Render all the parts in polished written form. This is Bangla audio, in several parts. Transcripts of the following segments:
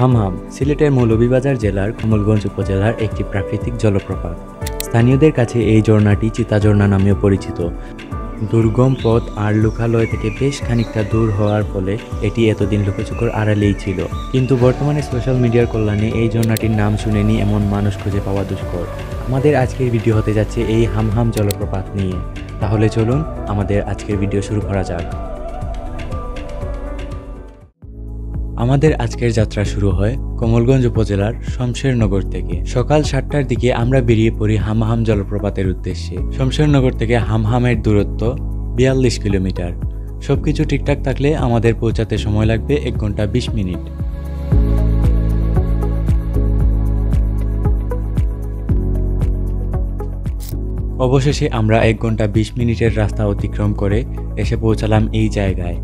হামহাম সিলেটের মৌলভীবাজার জেলার কমলগঞ্জ উপজেলার একটি প্রাকৃতিক জলপ্রপাত। স্থানীয়দের কাছে এই ঝর্ণাটি চিতা ঝর্ণা নামেও পরিচিত। দুর্গম পথ আর লোকালয় থেকে বেশ খানিকটা দূর হওয়ার ফলে এটি এতদিন লোকচক্ষুর আড়ালেই ছিল, কিন্তু বর্তমানে সোশ্যাল মিডিয়ার কল্যাণে এই ঝর্ণাটির নাম শুনেনি এমন মানুষ খুঁজে পাওয়া দুষ্কর। আমাদের আজকের ভিডিও হতে যাচ্ছে এই হামহাম জলপ্রপাত নিয়ে। তাহলে চলুন আমাদের আজকের ভিডিও শুরু করা যাক। আমাদের আজকের যাত্রা শুরু হয় কমলগঞ্জ উপজেলার শমশেরনগর থেকে। সকাল 7টার দিকে আমরা বেরিয়ে পড়ি হামহাম জলপ্রপাতের উদ্দেশ্যে। শমশেরনগর থেকে হামহামের দূরত্ব 42 কিলোমিটার। সবকিছু ঠিকঠাক থাকলে আমাদের পৌঁছাতে সময় লাগবে 1 ঘন্টা 20 মিনিট। অবশেষে আমরা 1 ঘন্টা 20 মিনিটের রাস্তা অতিক্রম করে এসে পৌঁছালাম এই জায়গায়।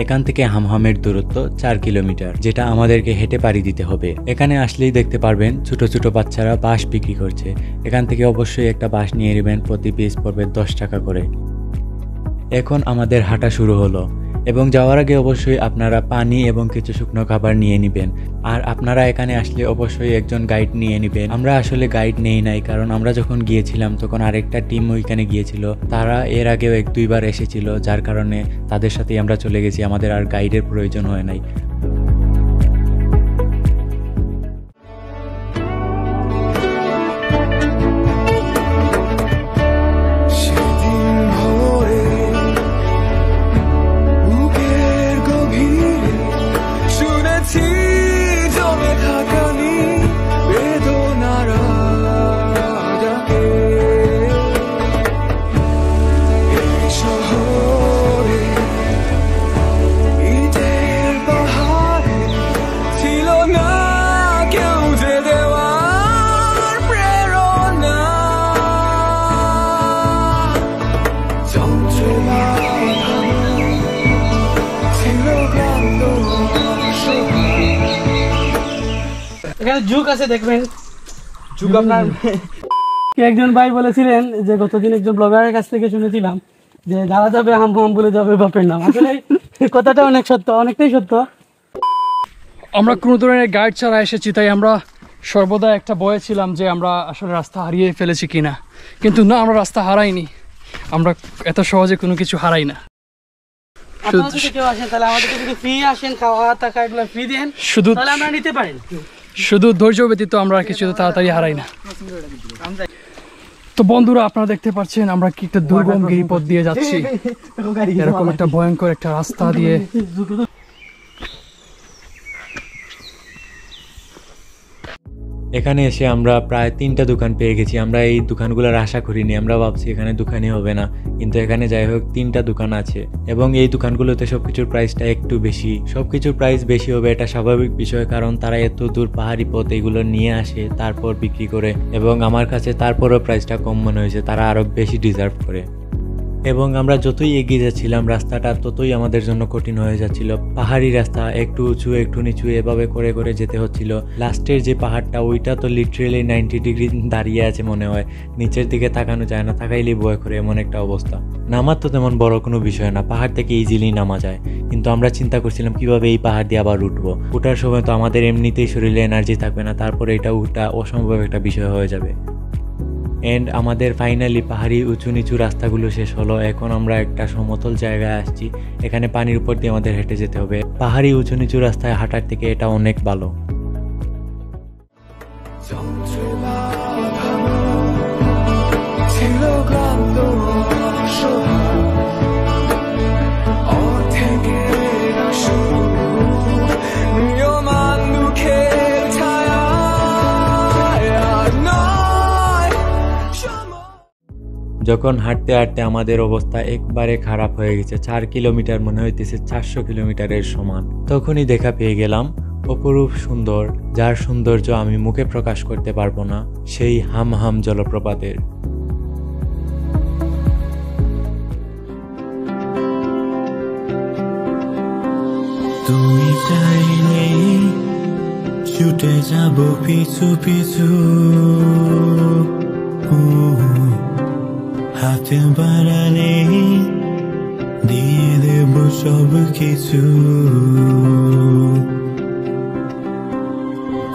এখান থেকে হামহামের দূরত্ব 4 কিলোমিটার, যেটা আমাদেরকে হেঁটে পাড়ি দিতে হবে। এখানে আসলেই দেখতে পারবেন ছোট ছোট বাচ্চারা বাঁশ বিক্রি করছে। এখান থেকে অবশ্যই একটা বাঁশ নিয়ে নেবেন, প্রতি পিস পড়বে 10 টাকা করে। এখন আমাদের হাঁটা শুরু হলো, এবং যাওয়ার আগে অবশ্যই আপনারা পানি এবং কিছু শুকনো খাবার নিয়ে নেবেন। আর আপনারা এখানে আসলে অবশ্যই একজন গাইড নিয়ে নেবেন। আমরা আসলে গাইড নেই নাই, কারণ আমরা যখন গিয়েছিলাম তখন আরেকটা টিম ওইখানে গিয়েছিল। তারা এর আগেও 1-2 বার এসেছিল, যার কারণে তাদের সাথেই আমরা চলে গেছি। আমাদের আর গাইডের প্রয়োজন হয় নাই। এখানে যুগ আছে, দেখবেন যুগ। আপনার একজন ভাই বলেছিলেন যে গতদিন একজন ব্লগারের কাছ থেকে শুনেছিলাম যে যারা যাবে হামহাম বলে যাবে বাপের নাম। আসলে কথাটা অনেক সত্য, অনেকটাই সত্য। আমরা কোনো ধরনের গাইড ছাড়া এসেছি, তাই আমরা সর্বদা একটা ভয়ে ছিলাম যে আমরা আসলে রাস্তা হারিয়ে ফেলেছি কিনা। কিন্তু না, আমরা রাস্তা হারাইনি। আমরা এত সহজে কোনো কিছু হারাই না। শুধু ধৈর্য ব্যতীত আমরা কিছু তাড়াতাড়ি হারাই না। তো বন্ধুরা, আপনারা দেখতে পাচ্ছেন আমরা কি একটা দুর্গম গিরিপথ দিয়ে যাচ্ছি, এরকম একটা ভয়ঙ্কর একটা রাস্তা দিয়ে। এখানে এসে আমরা প্রায় 3টা দোকান পেয়ে গেছি। আমরা এই দোকানগুলোর আশা করিনি, আমরা ভাবছি এখানে দোকানই হবে না, কিন্তু এখানে যাই হোক 3টা দোকান আছে। এবং এই দোকানগুলোতে সবকিছুর প্রাইসটা একটু বেশি। সবকিছুর প্রাইস বেশি হবে এটা স্বাভাবিক বিষয়, কারণ তারা এত দূর পাহাড়ি পথ এগুলো নিয়ে আসে তারপর বিক্রি করে। এবং আমার কাছে তারপরও প্রাইসটা কম মনে হয়েছে, তারা আরো বেশি ডিজার্ভ করে। এবং আমরা যতই এগিয়ে যাচ্ছিলাম রাস্তাটা ততই আমাদের জন্য কঠিন হয়ে যাচ্ছিল। পাহাড়ি রাস্তা, একটু উঁচু একটু নিচু, এভাবে করে করে যেতে হচ্ছিল। লাস্টের যে পাহাড়টা ওইটা তো লিটারেলি 90 ডিগ্রি দাঁড়িয়ে আছে মনে হয়, নিচের দিকে তাকানো যায় না, তাকাইলেই ভয় করে, এমন একটা অবস্থা। নামার তো তেমন বড় কোনো বিষয় না, পাহাড় থেকে ইজিলি নামা যায়, কিন্তু আমরা চিন্তা করছিলাম কিভাবে এই পাহাড় দিয়ে আবার উঠবো। ওঠার সময় তো আমাদের এমনিতেই শরীরে এনার্জি থাকবে না, তারপরে এটা উঠা অসম্ভব একটা বিষয় হয়ে যাবে। এন্ড আমাদের ফাইনালি পাহাড়ি উঁচু নিচু রাস্তাগুলো শেষ হলো। এখন আমরা একটা সমতল জায়গায় আসছি, এখানে পানির উপর দিয়ে আমাদের হেঁটে যেতে হবে। পাহাড়ি উঁচু নিচু রাস্তায় হাঁটার থেকে এটা অনেক ভালো। যখন হাঁটতে হাঁটতে আমাদের অবস্থা একবারে খারাপ হয়ে গেছে, 4 কিলোমিটার মনে হইতেছে 400 কিলোমিটারের সমান। তখনই দেখা পেয়ে গেলাম অপরূপ সুন্দর, যার সৌন্দর্য আমি মুখে প্রকাশ করতে পারবো না, সেই হামহাম জলপ্রপাতের। তুমি চাইলে ছুটে যাব পিছু পিছু, হাতে বাড়ালে দিয়ে দেব সব কিছু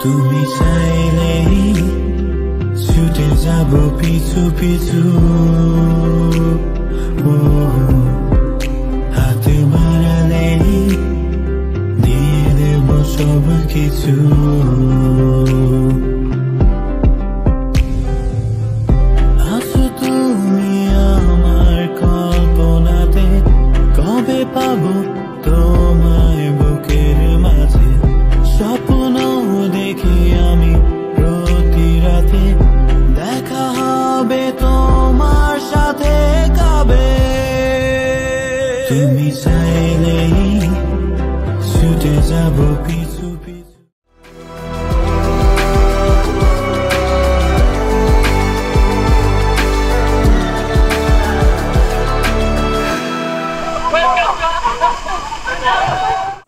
তুমি চাইলে ছুটে যাব পিছু পিছু হাতে বাড়ালে দিয়ে দেব সব কিছু আছো তুমি আমার কল্পনাতে কবে পাবো তোমায় বুকের মাঝে স্বপ্ন দেখি আমি প্রতি রাতে দেখা হবে তোমার সাথে কবে তুমি চাইলেই ছুটে যাব পিছু পিছু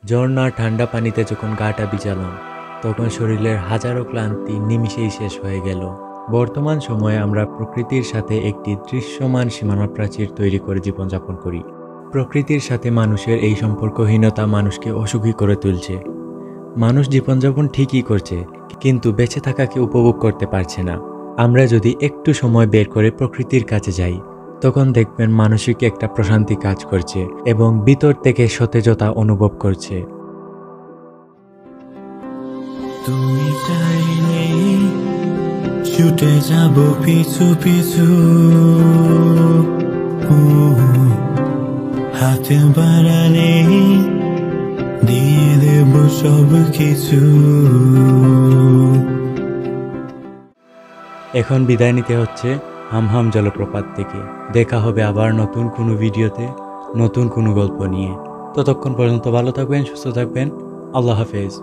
ঝর্ণার ঠান্ডা পানিতে যখন গাটা ভিজালাম তখন শরীরের হাজারো ক্লান্তি নিমিষেই শেষ হয়ে গেল। বর্তমান সময়ে আমরা প্রকৃতির সাথে একটি দৃশ্যমান সীমানা প্রাচীর তৈরি করে জীবনযাপন করি। প্রকৃতির সাথে মানুষের এই সম্পর্কহীনতা মানুষকে অসুখী করে তুলছে। মানুষ জীবনযাপন ঠিকই করছে, কিন্তু বেঁচে থাকাকে উপভোগ করতে পারছে না। আমরা যদি একটু সময় বের করে প্রকৃতির কাছে যাই তখন দেখবেন মানসিক একটা প্রশান্তি কাজ করছে এবং ভিতর থেকে সতেজতা অনুভব করছে। তুমি চাইলে ছুটে যাব পিছু পিছু হাতে বাড়ালে দিয়ে দেব সব কিছু এখন বিদায় নিতে হচ্ছে হামহাম জলপ্রপাত থেকে। দেখা হবে আবার নতুন কোনো ভিডিওতে, নতুন কোনো গল্প নিয়ে। ততক্ষণ পর্যন্ত ভালো থাকবেন, সুস্থ থাকবেন। আল্লাহ হাফেজ।